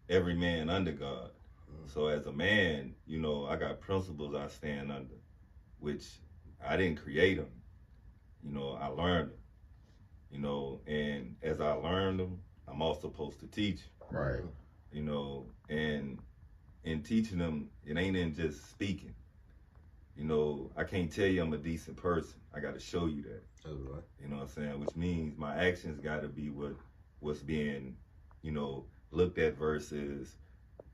every man under God. So as a man, you know, I got principles I stand under, which I didn't create them. You know, I learned them. You know, and as I learned them, I'm also supposed to teach. Right. You know, and in teaching them, it ain't in just speaking. You know, I can't tell you I'm a decent person. I got to show you that. Right. You know what I'm saying? Which means my actions got to be what's being, you know, looked at versus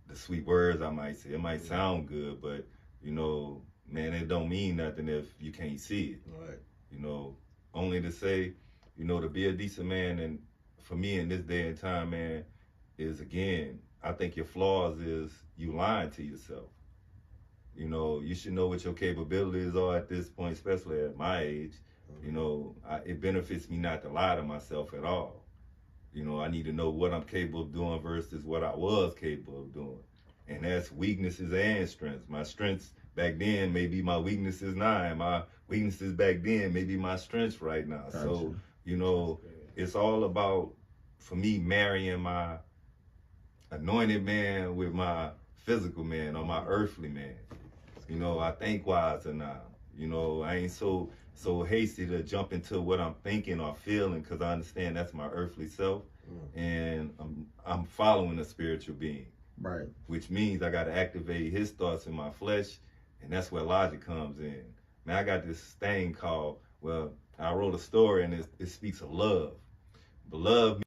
the sweet words I might say. It might sound good, but you know, man, it don't mean nothing if you can't see it. Right. You know, only to say, you know, to be a decent man, and for me in this day and time, man, is again, I think your flaws is you lying to yourself. You know, you should know what your capabilities are at this point, especially at my age. You know, it benefits me not to lie to myself at all. You know, I need to know what I'm capable of doing versus what I was capable of doing. And that's weaknesses and strengths. My strengths back then may be my weaknesses now, and my weaknesses back then may be my strengths right now. Gotcha. So, you know, it's all about, for me, marrying my anointed man with my physical man or my earthly man. You know, I think wiser now. You know, I ain't so hasty to jump into what I'm thinking or feeling, because I understand that's my earthly self, and I'm following a spiritual being. Right. Which means I got to activate his thoughts in my flesh, and that's where logic comes in. Man, I got this thing called, well, I wrote a story, and it speaks of love. But love